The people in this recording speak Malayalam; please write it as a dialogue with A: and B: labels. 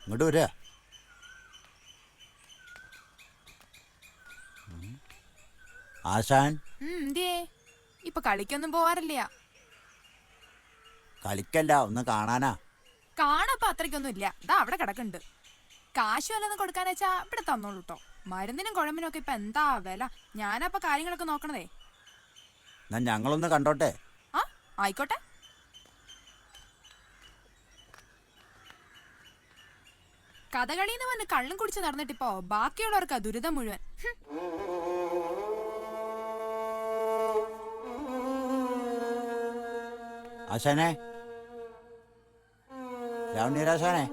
A: ഇങ്ങോട്ട് വരിക. ആശാൻ
B: എന്തേ ഇപ്പൊ കളിക്കൊന്നും പോവാറില്ല?
A: കളിക്കല്ല, ഒന്ന് കാണാനാ.
B: കാണാപ്പ അത്രയ്ക്കൊന്നും ഇല്ല. ഇതാ അവിടെ കിടക്കുന്നുണ്ട്. കാശ് വല്ലതും കൊടുക്കാന്ന് വെച്ചാ ഇവിടെ തന്നോളൂ കേട്ടോ. മരുന്നിനും കുഴമ്പിനും ഒക്കെ ഇപ്പൊ എന്താ വില. ഞാനപ്പൊ കാര്യങ്ങളൊക്കെ നോക്കണതേ.
A: എന്നാ ഞങ്ങളൊന്ന് കണ്ടോട്ടെ.
B: ആ ആയിക്കോട്ടെ. കഥകളിന്ന് വന്ന് കള്ളും കുടിച്ച് നടന്നിട്ടിപ്പോ ബാക്കിയുള്ളവർക്കാ ദുരിതം മുഴുവൻ.
A: ആശാനെ, രാവണീരാശാനെ,